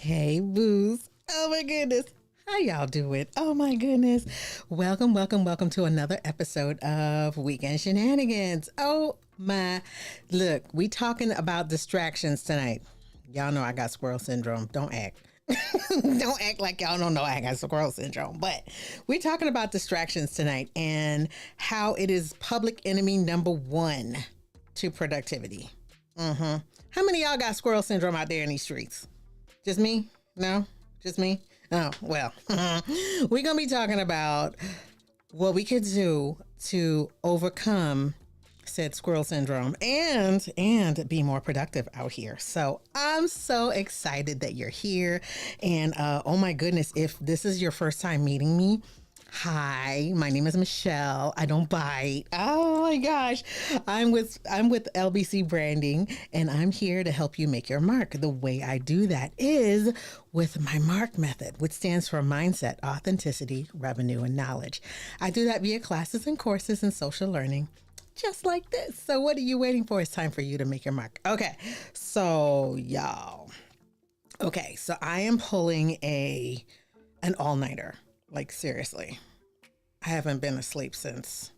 Hey, booze. Oh my goodness. How y'all doing? Oh my goodness. Welcome to another episode of Weekend Shenanigans. Oh my, look, we talking about distractions tonight. Y'all know I got squirrel syndrome. Don't act. Don't act like y'all don't know I got squirrel syndrome. But we're talking about distractions tonight and how it is public enemy number one to productivity. How many of y'all got squirrel syndrome out there in these streets? Just me? No? Just me? Oh, well, we're going to be talking about what we could do to overcome said squirrel syndrome and be more productive out here. So I'm so excited that you're here. And oh my goodness, if this is your first time meeting me, hi, my name is Michelle. I don't bite. Oh my gosh. I'm with LBC Branding, and I'm here to help you make your mark. The way I do that is with my MARK method, which stands for Mindset, Authenticity, Revenue, and Knowledge. I do that via classes and courses and social learning, just like this. So what are you waiting for? It's time for you to make your mark. Okay. So y'all. Okay. So I am pulling an all-nighter. Like, seriously, I haven't been asleep since.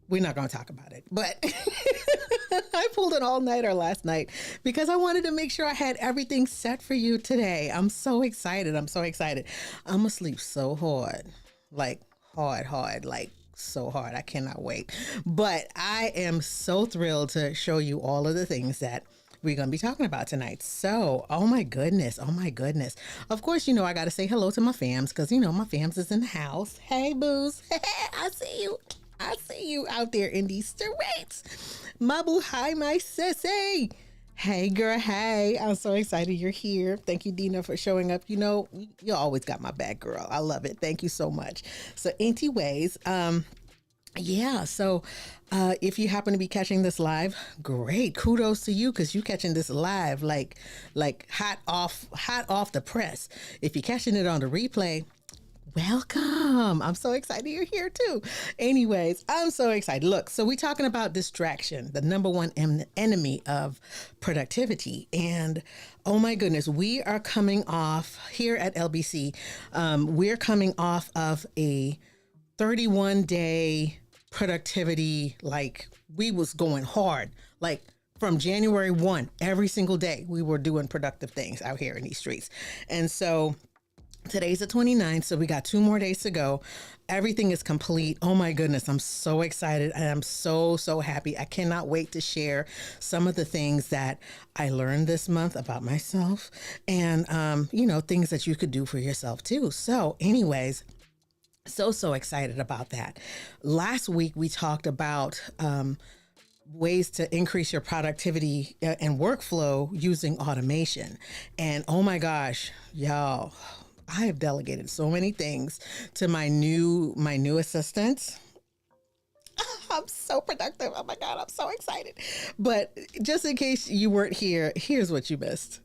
We're not going to talk about it, but I pulled an all-nighter last night because I wanted to make sure I had everything set for you today. I'm so excited. I'm going to sleep so hard, like hard, like so hard. I cannot wait. But I am so thrilled to show you all of the things that we're going to be talking about tonight. So, oh my goodness. Of course, I got to say hello to my fams because, my fams is in the house. Hey, booze. I see you out there in these streets. My boo, hi, my sissy. Hey, girl, hey. I'm so excited you're here. Thank you, Dina, for showing up. You always got my back, girl. I love it. Thank you so much. So, anyways, yeah, so if you happen to be catching this live, great. Kudos to you because you catching this live like hot off the press. If you're catching it on the replay, welcome. I'm so excited you're here too. Anyways, I'm so excited. Look, so we're talking about distraction, the number one enemy of productivity. And oh my goodness, we are coming off here at LBC. We're coming off of a 31-day productivity. Like, we was going hard, like from January 1, every single day we were doing productive things out here in these streets. And so today's the 29th, so we got 2 more days to go. Everything is complete. Oh my goodness, I'm so excited and I'm so happy. I cannot wait to share some of the things that I learned this month about myself and things that you could do for yourself too. So anyways, so excited about that. Last week, we talked about ways to increase your productivity and workflow using automation. And oh my gosh, y'all, I have delegated so many things to my new assistants. I'm so productive. Oh my God, I'm so excited. But just in case you weren't here, here's what you missed.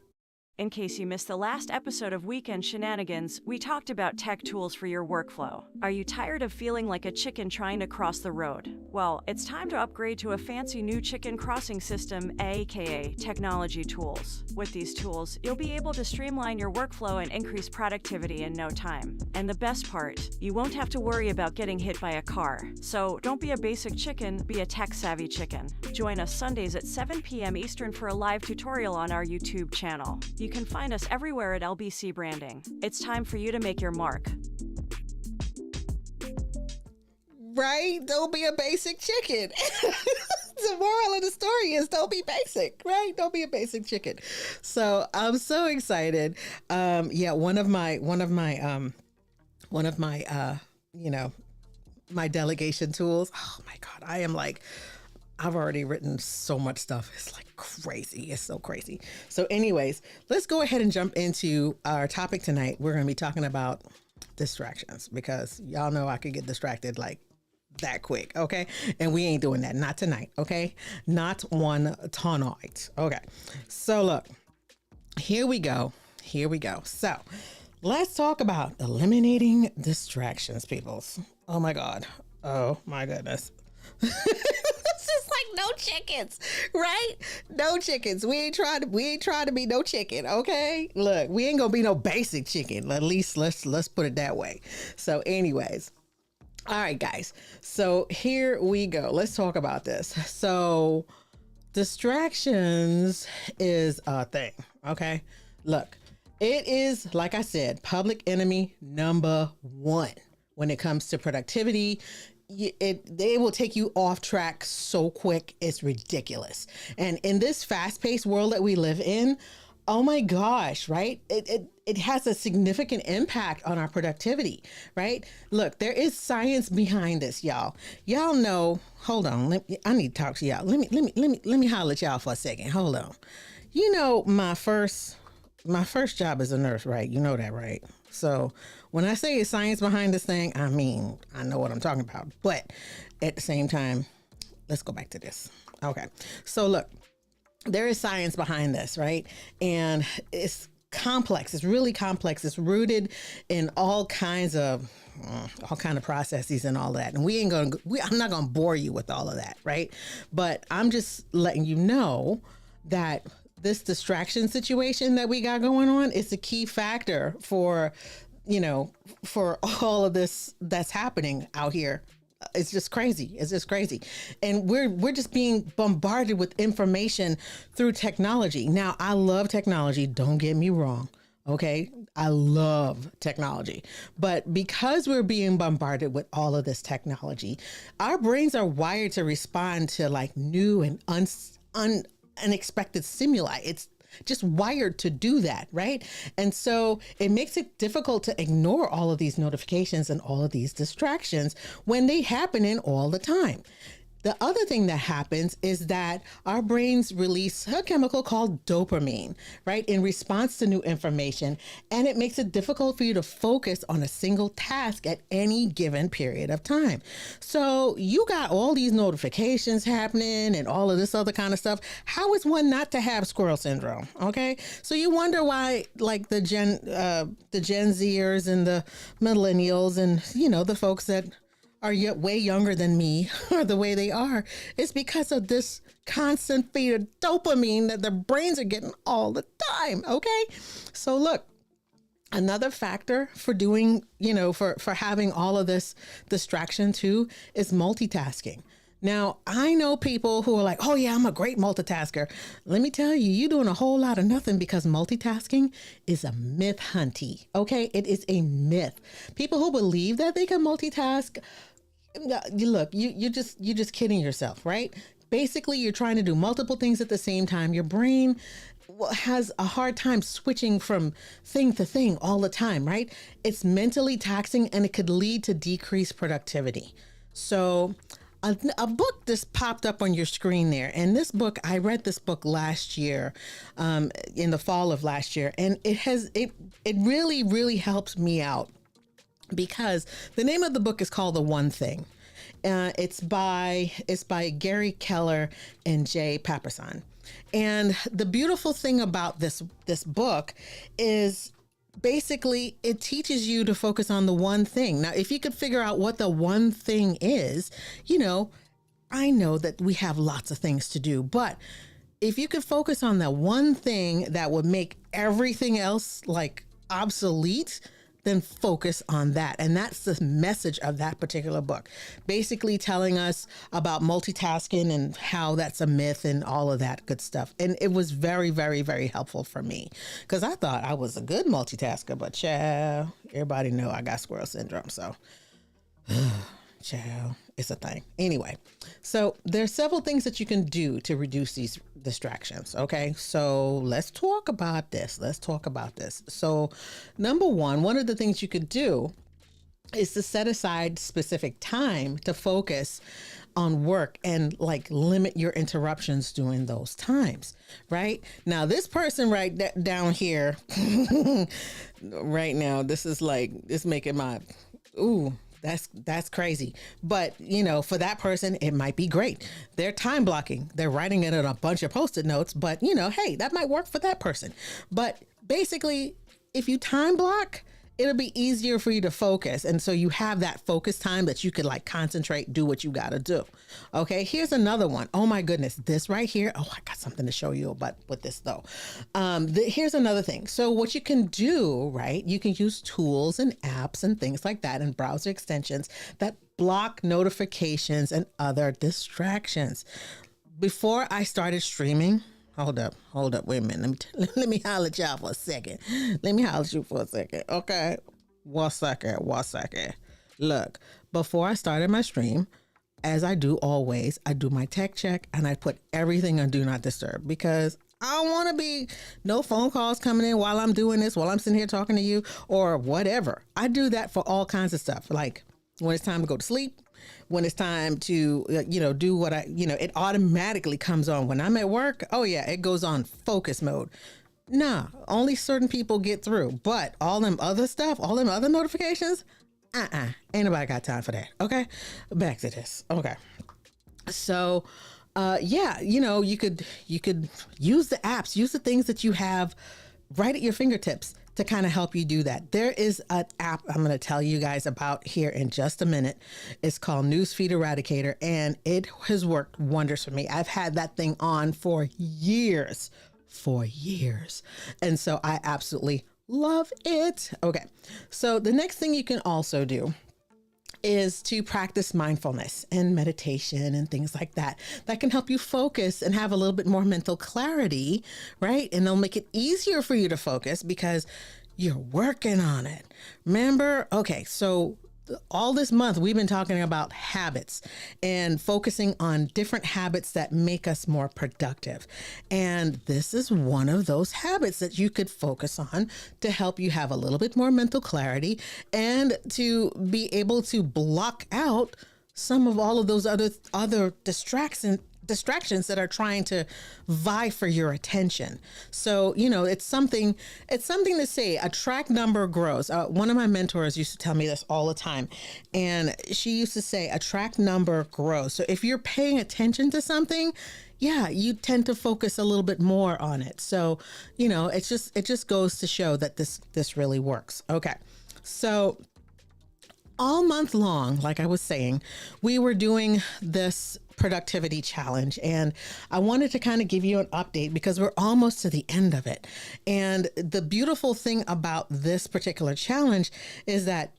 In case you missed the last episode of Weekend Shenanigans, we talked about tech tools for your workflow. Are you tired of feeling like a chicken trying to cross the road? Well, it's time to upgrade to a fancy new chicken crossing system, aka technology tools. With these tools, you'll be able to streamline your workflow and increase productivity in no time. And the best part, you won't have to worry about getting hit by a car. So don't be a basic chicken, be a tech-savvy chicken. Join us Sundays at 7 p.m. Eastern for a live tutorial on our YouTube channel. You can find us everywhere at LBC Branding. It's time for you to make your mark. Right? Don't be a basic chicken. The moral of the story is don't be basic, right? Don't be a basic chicken. So I'm so excited. One of my my delegation tools. Oh my God. I am like, I've already written so much stuff. It's like crazy. It's so crazy. So anyways, let's go ahead and jump into our topic tonight. We're going to be talking about distractions because y'all know I could get distracted like that quick. Okay. And we ain't doing that. Not tonight. Okay. Not one tonight. Okay. So look, here we go. So let's talk about eliminating distractions, peoples. Oh my God. Oh my goodness. It's just like No chickens, right? No chickens. We ain't trying to be no chicken, okay? Look, we ain't gonna be no basic chicken. At least let's put it that way. So anyways, all right, guys. So here we go. Let's talk about this. So distractions is a thing, okay? Look, it is, like I said, public enemy number one when it comes to productivity. They will take you off track so quick. It's ridiculous. And in this fast-paced world that we live in, oh my gosh, right? It has a significant impact on our productivity, right? Look, there is science behind this, y'all. Y'all know, hold on. I need to talk to y'all. Let me holler at y'all for a second. Hold on. You know, my first job as a nurse, right? You know that, right? So when I say science behind this thing, I mean, I know what I'm talking about. But at the same time, let's go back to this. Okay. So look, there is science behind this, right? And it's complex. It's really complex. It's rooted in all kinds of processes and all that. And I'm not going to bore you with all of that, right? But I'm just letting you know that this distraction situation that we got going on is a key factor for all of this that's happening out here. It's just crazy. It's just crazy. And we're just being bombarded with information through technology. Now, I love technology. Don't get me wrong. Okay. I love technology, but because we're being bombarded with all of this technology, our brains are wired to respond to like new and unexpected stimuli. It's just wired to do that, right? And so it makes it difficult to ignore all of these notifications and all of these distractions when they happen in all the time. The other thing that happens is that our brains release a chemical called dopamine, right, in response to new information, and it makes it difficult for you to focus on a single task at any given period of time. So you got all these notifications happening and all of this other kind of stuff. How is one not to have squirrel syndrome? Okay, so you wonder why, like the Gen Zers and the millennials and the folks that are yet way younger than me are the way they are. It's because of this constant feed of dopamine that their brains are getting all the time. Okay. So look, another factor for doing, for having all of this distraction too is multitasking. Now, I know people who are like, oh yeah, I'm a great multitasker. Let me tell you, you're doing a whole lot of nothing because multitasking is a myth, hunty. Okay. It is a myth. People who believe that they can multitask, look, you're just kidding yourself, right? Basically, you're trying to do multiple things at the same time. Your brain has a hard time switching from thing to thing all the time, right? It's mentally taxing and it could lead to decreased productivity. So a book just popped up on your screen there. And this book, I read this book last year, in the fall of last year. And it really, really helped me out. Because the name of the book is called The One Thing. It's by Gary Keller and Jay Papasan. And the beautiful thing about this book is basically it teaches you to focus on the one thing. Now, if you could figure out what the one thing is, I know that we have lots of things to do, but if you could focus on the one thing that would make everything else like obsolete, then focus on that. And that's the message of that particular book, basically telling us about multitasking and how that's a myth and all of that good stuff. And it was very, very, very helpful for me because I thought I was a good multitasker, but child, everybody know I got squirrel syndrome. So child, it's a thing. Anyway, so there's several things that you can do to reduce these distractions. Okay. So let's talk about this. So number one of the things you could do is to set aside specific time to focus on work and like limit your interruptions during those times. Right now, this person down here right now, this is like, it's making my, ooh, that's crazy. But, for that person, it might be great. They're time blocking. They're writing it in a bunch of Post-it notes, but hey, that might work for that person. But basically, if you time block, it'll be easier for you to focus. And so you have that focus time that you could like concentrate, do what you got to do. Okay. Here's another one. Oh my goodness. This right here. Oh, I got something to show you about with this though. Here's another thing. So what you can do, right? You can use tools and apps and things like that and browser extensions that block notifications and other distractions. Before I started streaming, hold up, wait a minute. Let me holler at y'all for a second. Let me holler at you for a second, okay? One second. Look, before I started my stream, as I do always, I do my tech check and I put everything on Do Not Disturb because I don't want to be no phone calls coming in while I'm doing this, while I'm sitting here talking to you or whatever. I do that for all kinds of stuff, like when it's time to go to sleep, when it's time to, do what it automatically comes on when I'm at work. Oh yeah, it goes on focus mode. Nah, only certain people get through, but all them other stuff, all them other notifications, ain't nobody got time for that. Okay, back to this. Okay, so, you could use the apps, use the things that you have right at your fingertips to kind of help you do that. There is an app I'm going to tell you guys about here in just a minute. It's called Newsfeed Eradicator, and it has worked wonders for me. I've had that thing on for years. And so I absolutely love it. Okay. So the next thing you can also do is to practice mindfulness and meditation and things like that. That can help you focus and have a little bit more mental clarity, right? And they'll make it easier for you to focus because you're working on it. Remember? Okay, so all this month we've been talking about habits and focusing on different habits that make us more productive. And this is one of those habits that you could focus on to help you have a little bit more mental clarity and to be able to block out some of all of those other distractions that are trying to vie for your attention. So, it's something to say, a track number grows. One of my mentors used to tell me this all the time. And she used to say, a track number grows. So if you're paying attention to something, yeah, you tend to focus a little bit more on it. So, it just goes to show that this really works. Okay. So all month long, like I was saying, we were doing this productivity challenge, and I wanted to kind of give you an update because we're almost to the end of it. And the beautiful thing about this particular challenge is that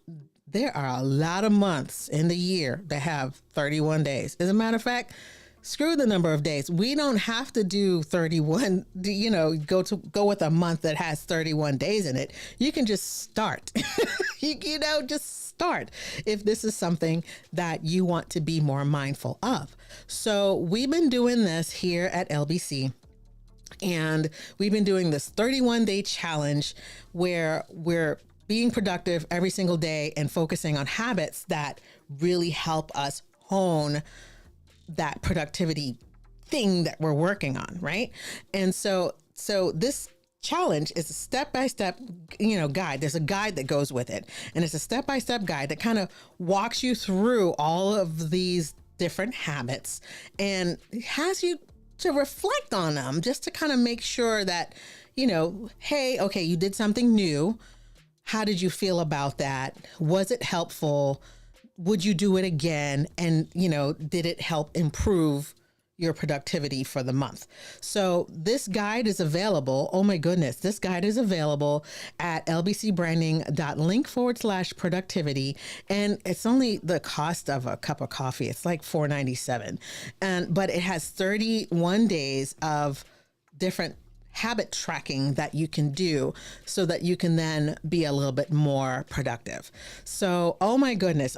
there are a lot of months in the year that have 31 days. As a matter of fact, screw the number of days. We don't have to do 31, go with a month that has 31 days in it. You can just start, just start if this is something that you want to be more mindful of. So we've been doing this here at LBC, and we've been doing this 31-day challenge where we're being productive every single day and focusing on habits that really help us hone that productivity thing that we're working on, right? And so this challenge is a step-by-step, guide. There's a guide that goes with it. And it's a step-by-step guide that kind of walks you through all of these different habits and has you to reflect on them just to kind of make sure that, hey, okay, you did something new. How did you feel about that? Was it helpful? Would you do it again? And, did it help improve your productivity for the month? So this guide is available. Oh my goodness. This guide is available at lbcbranding.link/productivity. And it's only the cost of a cup of coffee. It's like $4.97. But it has 31 days of different habit tracking that you can do so that you can then be a little bit more productive. So, oh my goodness.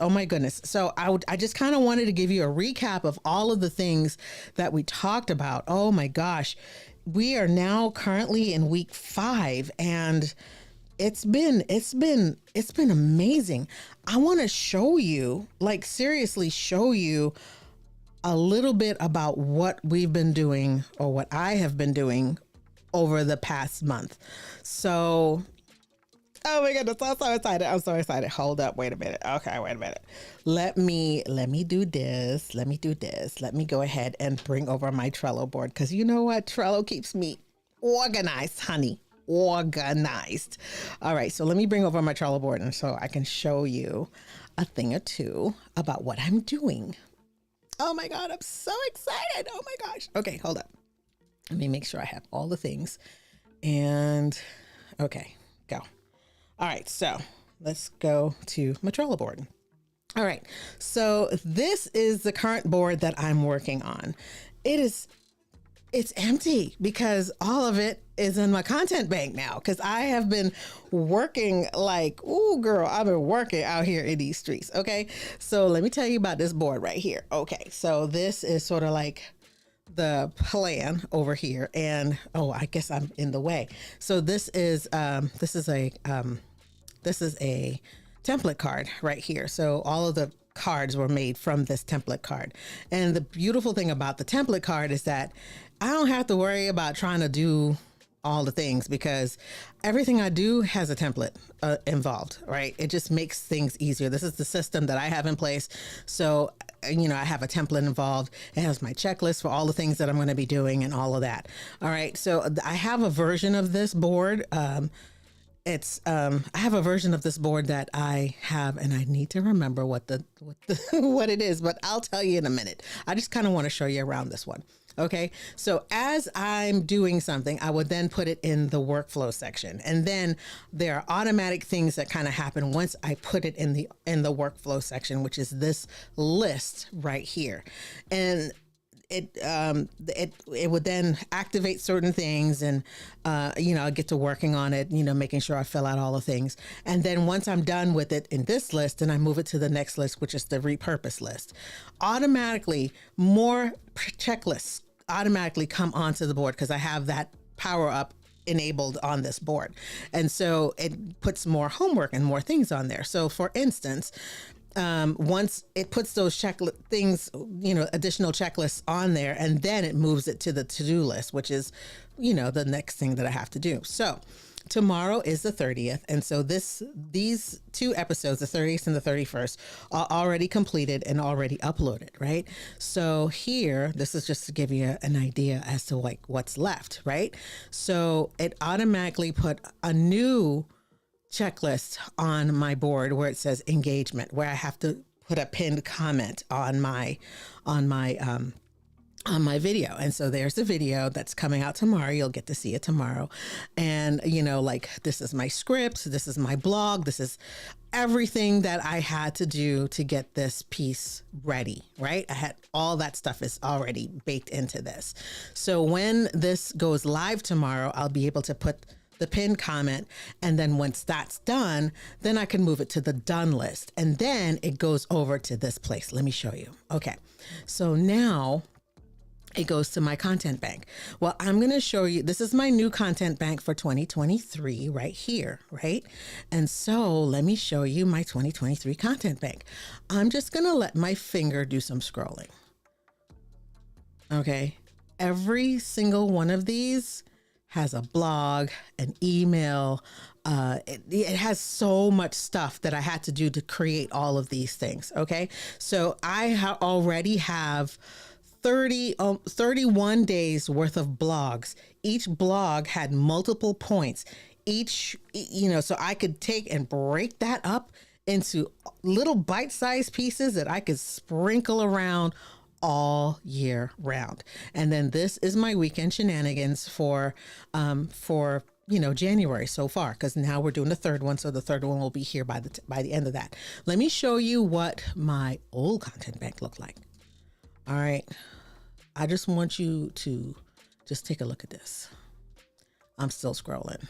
So I just kind of wanted to give you a recap of all of the things that we talked about. Oh my gosh. We are now currently in week 5, and it's been amazing. I want to show you, seriously show you a little bit about what we've been doing, or what I have been doing over the past month. So, oh my goodness, I'm so excited. Hold up, wait a minute. Okay, wait a minute. Let me do this. Let me go ahead and bring over my Trello board, because you know what? Trello keeps me organized, honey. organized. All right, so let me bring over my Trello board and so I can show you a thing or two about what I'm doing. Oh my God, I'm so excited. Oh my gosh. Okay, hold up. Let me make sure I have all the things. And okay, go. All right, so let's go to my Trello board. All right, so this is the current board that I'm working on. It's empty because all of it is in my content bank now because I have been working like, ooh, girl, I've been working out here in these streets. Okay, so let me tell you about this board right here. Okay, so this is sort of like the plan over here, and oh, I guess I'm in the way. So this is a template card right here. So all of the cards were made from this template card. And the beautiful thing about the template card is that I don't have to worry about trying to do all the things because everything I do has a template involved, right? It just makes things easier. This is the system that I have in place. So, you know, I have a template involved. It has my checklist for all the things that I'm going to be doing and all of that. All right. So I have a version of this board. I have a version of this board that I have, and I need to remember what what it is, but I'll tell you in a minute. I just kind of want to show you around this one. Okay. So as I'm doing something, I would then put it in the workflow section. And then there are automatic things that kind of happen once I put it in the workflow section, which is this list right here. And it would then activate certain things and, I'll get to working on it, making sure I fill out all the things. And then once I'm done with it in this list, then I move it to the next list, which is the repurpose list. Automatically, more checklists automatically come onto the board because I have that power up enabled on this board. And so it puts more homework and more things on there. So for instance, once it puts those additional checklists on there, and then it moves it to the to-do list, which is, the next thing that I have to do. So tomorrow is the 30th. And so these two episodes, the 30th and the 31st, are already completed and already uploaded, right? So here, this is just to give you an idea as to like what's left, right? So it automatically put a new checklist on my board where it says engagement, where I have to put a pinned comment on my video. And so there's the video that's coming out tomorrow. You'll get to see it tomorrow. And, this is my script. This is my blog. This is everything that I had to do to get this piece ready, right? I had all that stuff is already baked into this. So when this goes live tomorrow, I'll be able to put the pinned comment. And then once that's done, then I can move it to the done list. And then it goes over to this place. Let me show you. Okay. So now it goes to my content bank. Well, I'm going to show you, this is my new content bank for 2023 right here, right? And so let me show you my 2023 content bank. I'm just going to let my finger do some scrolling. Okay. Every single one of these has a blog, an email. It has so much stuff that I had to do to create all of these things. Okay. So I already have 31 days worth of blogs. Each blog had multiple points. So I could take and break that up into little bite-sized pieces that I could sprinkle around all year round. And then this is my weekend shenanigans for January so far, because now we're doing the third one. So the third one will be here by the end of that. Let me show you what my old content bank looked like. All right. I just want you to just take a look at this. I'm still scrolling.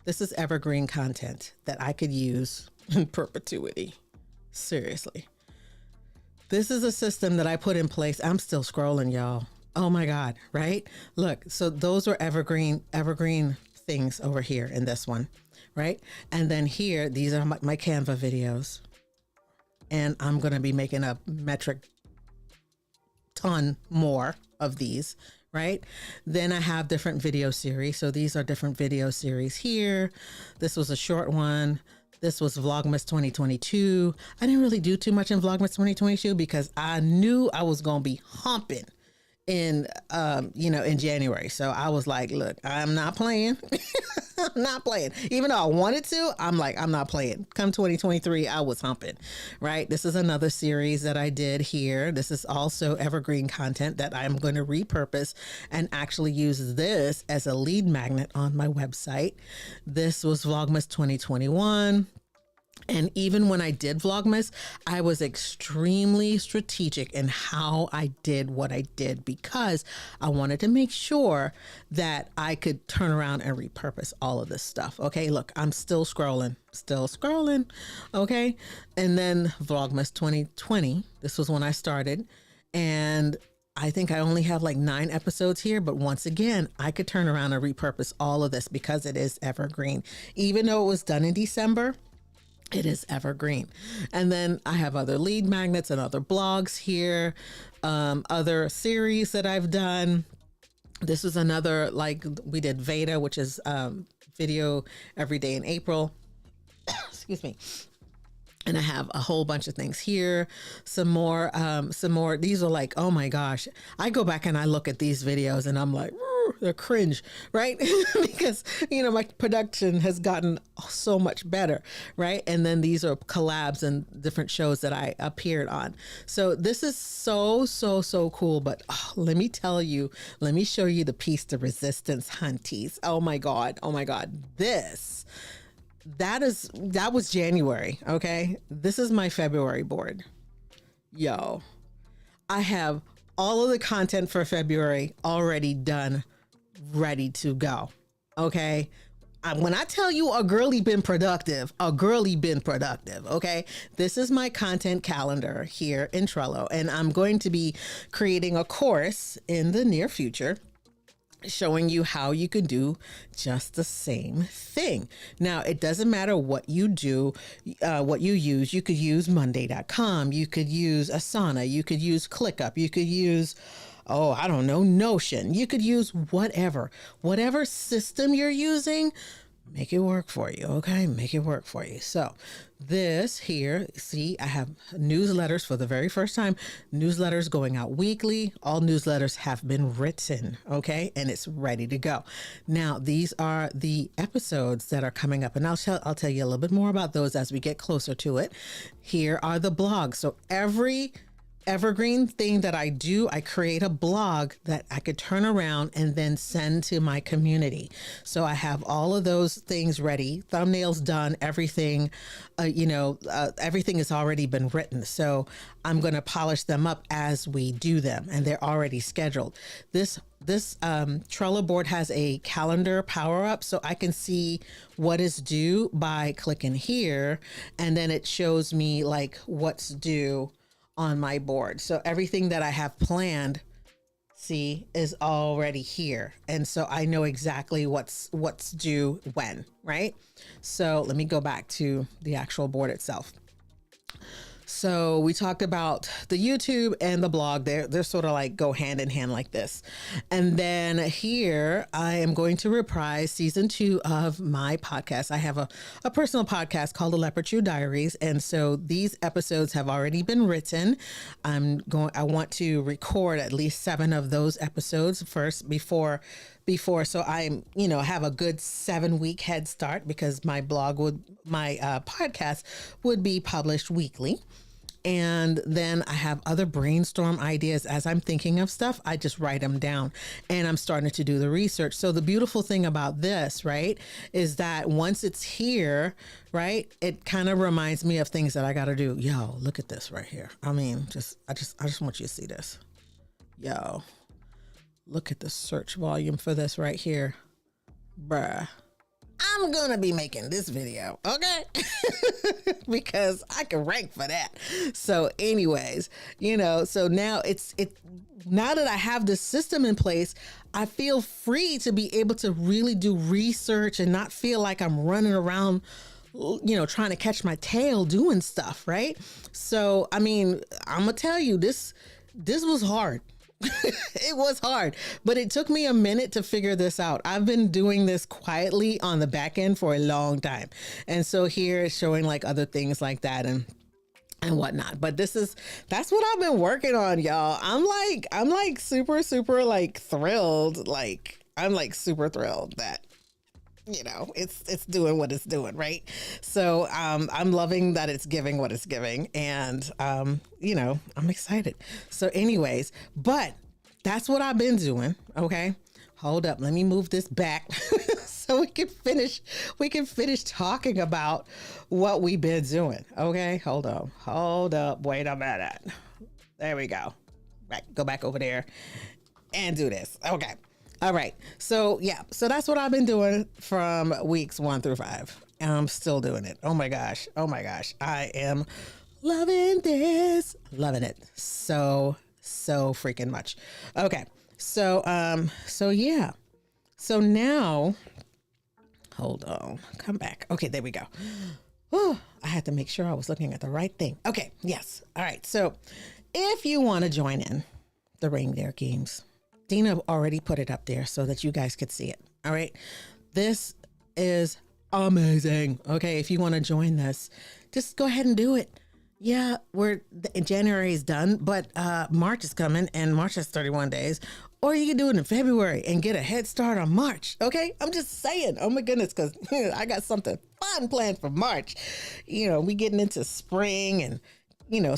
This is evergreen content that I could use in perpetuity. Seriously. This is a system that I put in place. I'm still scrolling, y'all. Oh my God, right? Look, so those are evergreen things over here in this one, right? And then here, these are my Canva videos. And I'm going to be making a metric ton more of these, right? Then I have different video series. So these are different video series here. This was a short one. This was Vlogmas 2022. I didn't really do too much in Vlogmas 2022 because I knew I was going to be humping in January. So I was like, look, I'm not playing. I'm not playing. Even though I wanted to, I'm like, I'm not playing. Come 2023, I was humping, right? This is another series that I did here. This is also evergreen content that I'm going to repurpose and actually use this as a lead magnet on my website. This was Vlogmas 2021. And even when I did Vlogmas, I was extremely strategic in how I did what I did because I wanted to make sure that I could turn around and repurpose all of this stuff. Okay, look, I'm still scrolling. Okay. And then Vlogmas 2020, this was when I started. And I think I only have like 9 episodes here, but once again, I could turn around and repurpose all of this because it is evergreen. Even though it was done in December, it is evergreen. And then I have other lead magnets and other blogs here, other series that I've done. This was another, like we did Veda, which is video every day in April. Excuse me. And I have a whole bunch of things here. Some more. These are like, oh my gosh. I go back and I look at these videos and I'm like, they're cringe, right? Because, my production has gotten so much better, right? And then these are collabs and different shows that I appeared on. So this is so cool. But let me show you the piece de resistance, hunties. Oh my God. That was January. Okay. This is my February board. Yo, I have all of the content for February already done, ready to go. Okay. When I tell you a girly been productive. Okay. This is my content calendar here in Trello, and I'm going to be creating a course in the near future showing you how you can do just the same thing. Now, it doesn't matter what you do, what you use. You could use Monday.com. You could use Asana. You could use ClickUp. You could use, Notion. You could use whatever system you're using. Make it work for you. Okay. Make it work for you. So this here, see, I have newsletters for the very first time, newsletters going out weekly. All newsletters have been written. Okay. And it's ready to go. Now, these are the episodes that are coming up, and I'll tell you a little bit more about those as we get closer to it. Here are the blogs. So every evergreen thing that I do, I create a blog that I could turn around and then send to my community. So I have all of those things ready, thumbnails done, everything, everything has already been written. So I'm going to polish them up as we do them, and they're already scheduled. This Trello board has a calendar power up, so I can see what is due by clicking here, and then it shows me like what's due on my board. So everything that I have planned, see, is already here. And so I know exactly what's due when, right? So let me go back to the actual board itself. So we talked about the YouTube and the blog. They're sort of like go hand in hand like this. And then here I am going to reprise season 2 of my podcast. I have a personal podcast called The Leopard True Diaries. And so these episodes have already been written. I want to record at least 7 of those episodes first before so I'm have a good 7-week head start, because my podcast would be published weekly. And then I have other brainstorm ideas. As I'm thinking of stuff, I just write them down, and I'm starting to do the research. So the beautiful thing about this, right, is that once it's here, right, it kind of reminds me of things that I got to do. Yo, look at this right here. I mean, I just want you to see this. Yo, look at the search volume for this right here. Bruh. I'm going to be making this video, okay? Because I can rank for that. So anyways, so now now that I have this system in place, I feel free to be able to really do research and not feel like I'm running around, trying to catch my tail doing stuff, right? So, I mean, I'm going to tell you, this was hard. It was hard, but it took me a minute to figure this out. I've been doing this quietly on the back end for a long time. And so here it's showing like other things like that. And and whatnot. But that's what I've been working on, y'all. I'm like super, super like thrilled. Like I'm like super thrilled that, it's doing what it's doing. Right. So, I'm loving that it's giving what it's giving, and, I'm excited. So anyways, but that's what I've been doing. Okay. Hold up. Let me move this back so we can finish talking about what we've been doing. Okay. Hold up. Wait a minute. There we go. Right. Go back over there and do this. Okay. All right. So yeah. So that's what I've been doing from weeks 1 through 5. And I'm still doing it. Oh my gosh. I am loving this. Loving it. So freaking much. Okay. So yeah. So now, hold on, come back. Okay, there we go. Oh, I had to make sure I was looking at the right thing. Okay, yes. All right. So if you want to join in the reindeer games, Dina already put it up there so that you guys could see it. All right. This is amazing. Okay. If you want to join this, just go ahead and do it. Yeah, January is done, but March is coming, and March has 31 days. Or you can do it in February and get a head start on March. Okay, I'm just saying. Oh my goodness, because I got something fun planned for March. We getting into spring and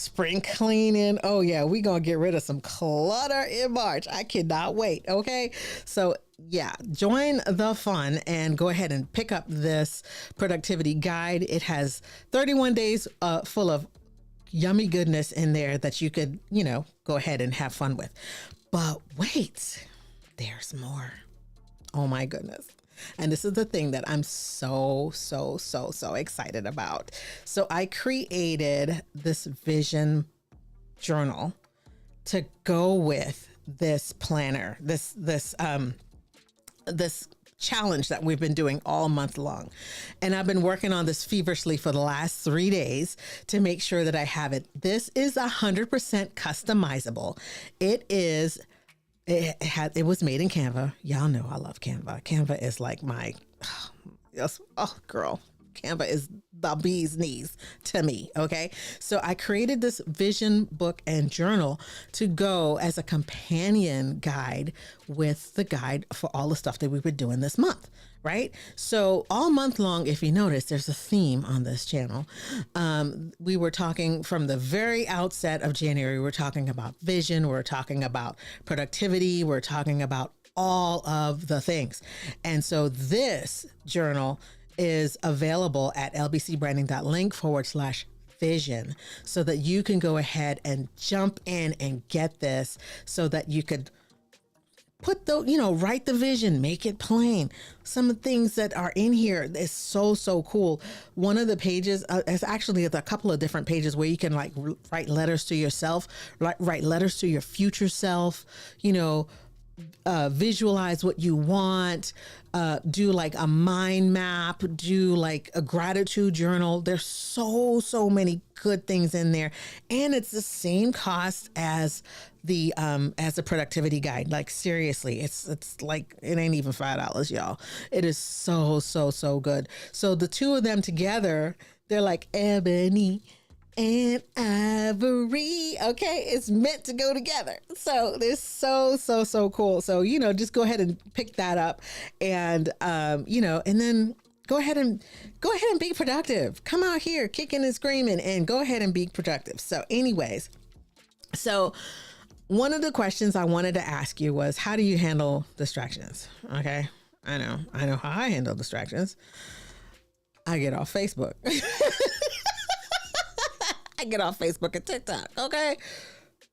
spring cleaning. Oh yeah, we gonna get rid of some clutter in March. I cannot wait. Okay, so yeah, join the fun and go ahead and pick up this productivity guide. It has 31 days full of yummy goodness in there that you could, go ahead and have fun with. But wait, there's more. Oh my goodness. And this is the thing that I'm so excited about. So I created this vision journal to go with this planner, this challenge that we've been doing all month long. And I've been working on this feverishly for the last 3 days to make sure that I have it. This is 100% customizable. It was made in Canva. Y'all know I love Canva. Canva is like my, girl. Canva is the bee's knees to me. Okay. So I created this vision book and journal to go as a companion guide with the guide for all the stuff that we were doing this month. Right. So all month long, if you notice, there's a theme on this channel. We were talking from the very outset of January. We're talking about vision. We're talking about productivity. We're talking about all of the things. And so this journal is available at lbcbranding.link/vision so that you can go ahead and jump in and get this so that you could put write the vision, make it plain. Some of the things that are in here is so cool. One of the pages is actually a couple of different pages where you can like write letters to yourself, write letters to your future self, visualize what you want, do like a mind map, do like a gratitude journal. There's so many good things in there. And it's the same cost as the productivity guide. Like seriously, it's like, it ain't even $5, y'all. It is so good. So the two of them together, they're like ebony and ivory. Okay, it's meant to go together. So they're so cool. So just go ahead and pick that up, and and then go ahead and be productive. Come out here kicking and screaming and go ahead and be productive. So anyways, so one of the questions I wanted to ask you was, how do you handle distractions? Okay, I know how I handle distractions. I get off Facebook. I get off Facebook and TikTok. Okay.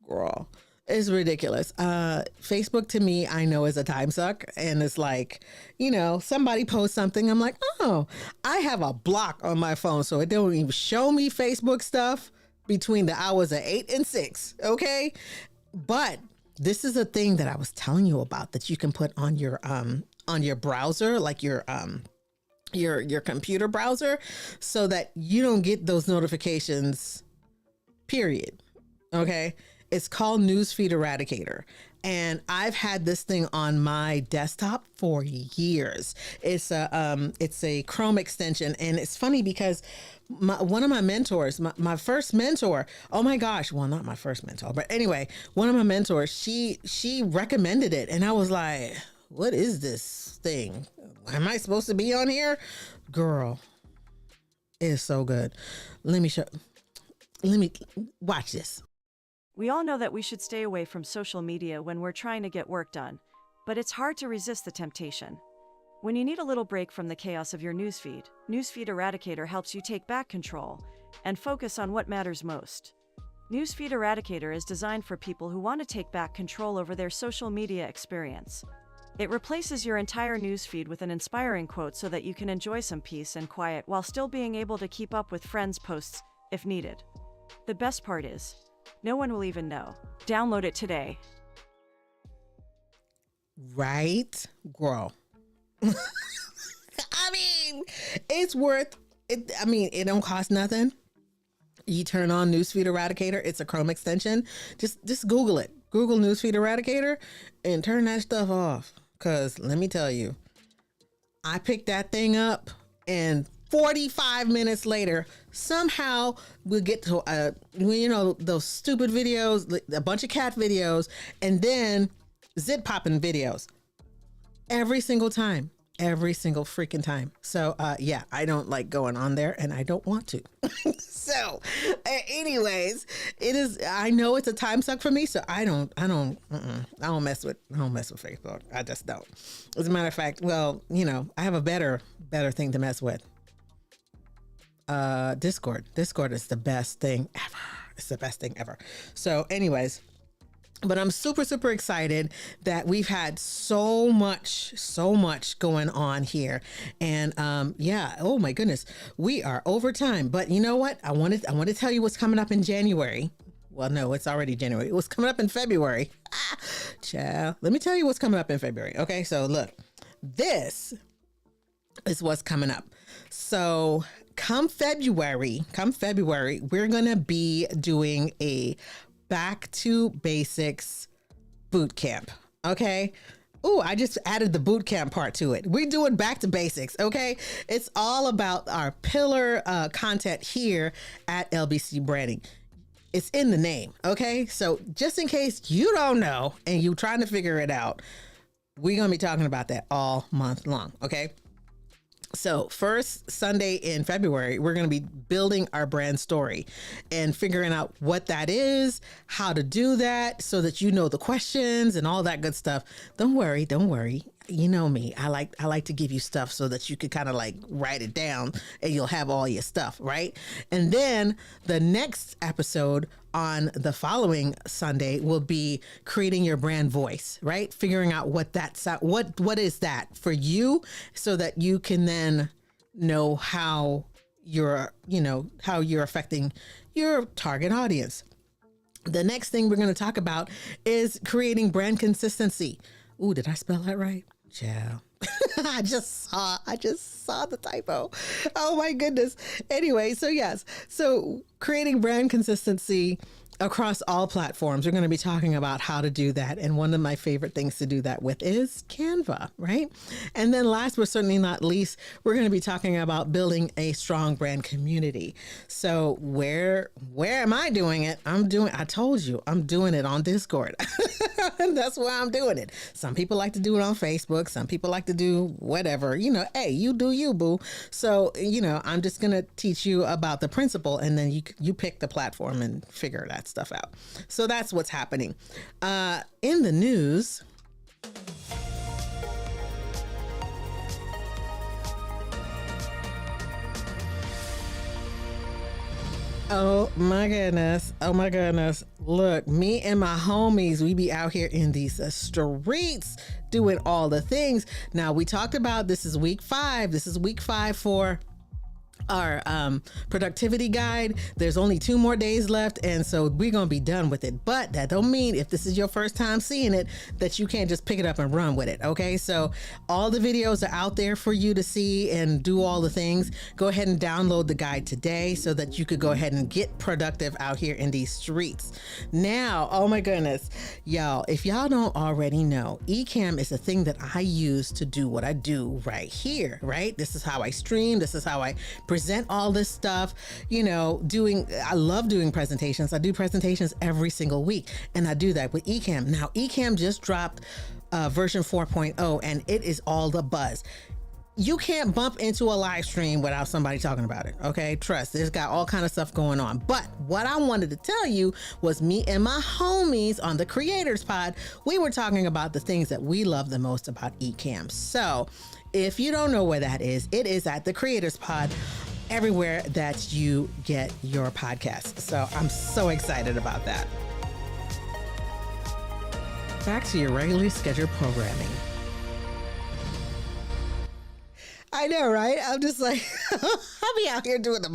Girl, it's ridiculous. Facebook to me, I know is a time suck. And it's like, somebody posts something. I'm like, oh, I have a block on my phone. So it don't even show me Facebook stuff between the hours of 8 and 6. Okay. But this is a thing that I was telling you about that you can put on your browser, like your computer browser, so that you don't get those notifications, period. Okay. It's called Newsfeed Eradicator. And I've had this thing on my desktop for years. It's a Chrome extension, and it's funny because one of my mentors, my first mentor, oh my gosh, well, not my first mentor, but anyway, one of my mentors, she recommended it, and I was like, what is this thing? Am I supposed to be on here? Girl, it is so good. Let me watch this. We all know that we should stay away from social media when we're trying to get work done, but it's hard to resist the temptation. When you need a little break from the chaos of your newsfeed, Newsfeed Eradicator helps you take back control and focus on what matters most. Newsfeed Eradicator is designed for people who want to take back control over their social media experience. It replaces your entire newsfeed with an inspiring quote so that you can enjoy some peace and quiet while still being able to keep up with friends' posts if needed. The best part is, no one will even know. Download it today. Right, girl. I mean, it's worth it. I mean, it don't cost nothing. You turn on Newsfeed Eradicator. It's a Chrome extension. Just Google it. Google Newsfeed Eradicator and turn that stuff off. Because let me tell you, I picked that thing up and 45 minutes later, somehow we'll get to, those stupid videos, a bunch of cat videos, and then zit popping videos every single freaking time. So, yeah, I don't like going on there and I don't want to. So anyways, I know it's a time suck for me. So I don't mess with Facebook. I just don't. As a matter of fact, well, I have a better thing to mess with. Discord is the best thing ever. It's the best thing ever. So anyways, but I'm super, super excited that we've had so much going on here. And yeah, oh my goodness, we are over time. But you know what? I want to tell you what's coming up in January. Well, no, it's already January. It was coming up in February. Child, let me tell you what's coming up in February. Okay, so look, this is what's coming up. So come February, we're going to be doing a Back to Basics boot camp. Okay. Oh, I just added the boot camp part to it. We're doing Back to Basics. Okay. It's all about our pillar content here at LBC Branding. It's in the name. Okay. So just in case you don't know and you're trying to figure it out, we're going to be talking about that all month long. Okay. So first Sunday in February, we're going to be building our brand story and figuring out what that is, how to do that so that you know the questions and all that good stuff. Don't worry. You know me. I like to give you stuff so that you could kind of like write it down and you'll have all your stuff, right? And then the next episode on the following Sunday will be creating your brand voice, right? Figuring out what is that for you so that you can then know how you're affecting your target audience. The next thing we're going to talk about is creating brand consistency. Ooh, did I spell that right? Yeah. I just saw the typo. Oh my goodness. Anyway, so yes. So creating brand consistency across all platforms. We're going to be talking about how to do that. And one of my favorite things to do that with is Canva, right? And then last but certainly not least, we're going to be talking about building a strong brand community. So where am I doing it? I told you, I'm doing it on Discord. That's where I'm doing it. Some people like to do it on Facebook. Some people like to do whatever, hey, you do you, boo. So, I'm just going to teach you about the principle and then you pick the platform and figure that stuff out. So that's what's happening. In the news, oh my goodness. Look, me and my homies, we be out here in these streets doing all the things. Now we talked about this is week 5. This is week 5 for productivity guide. There's only 2 more days left, and so we're gonna be done with it. But that don't mean if this is your first time seeing it that you can't just pick it up and run with it. Okay, so all the videos are out there for you to see and do all the things. Go ahead and download the guide today so that you could go ahead and get productive out here in these streets. Now, oh my goodness, y'all, if y'all don't already know, Ecamm is a thing that I use to do what I do right here, right? This is how I stream. This is how I present all this stuff, I love doing presentations. I do presentations every single week, and I do that with Ecamm. Now, Ecamm just dropped version 4.0, and it is all the buzz. You can't bump into a live stream without somebody talking about it. Okay, trust. There's got all kind of stuff going on. But what I wanted to tell you was me and my homies on the Creators Pod, we were talking about the things that we love the most about Ecamm. So if you don't know where that is, it is at the Creators Pod, everywhere that you get your podcasts. So I'm so excited about that. Back to your regularly scheduled programming. I know, right? I'm just like, I'll be out here doing the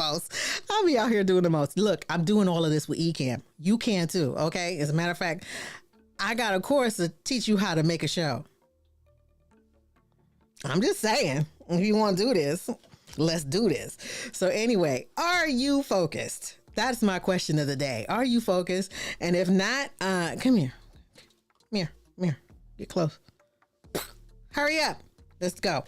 most. Look, I'm doing all of this with Ecamm. You can too, okay? As a matter of fact, I got a course to teach you how to make a show. I'm just saying, if you want to do this, let's do this. So anyway, are you focused? That's my question of the day. Are you focused? And if not, come here. Get close. Hurry up. Let's go.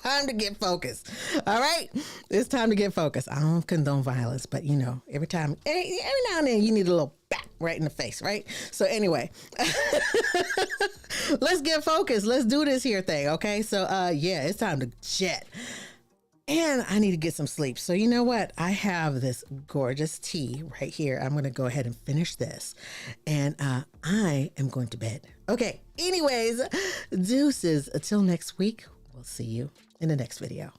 Time to get focused. All right, it's time to get focused. I don't condone violence, but every now and then you need a little bat right in the face, right? So anyway, let's get focused. Let's do this here thing, okay? So it's time to jet. And I need to get some sleep. So you know what? I have this gorgeous tea right here. I'm going to go ahead and finish this. And I am going to bed. Okay. Anyways, deuces. Until next week, we'll see you in the next video.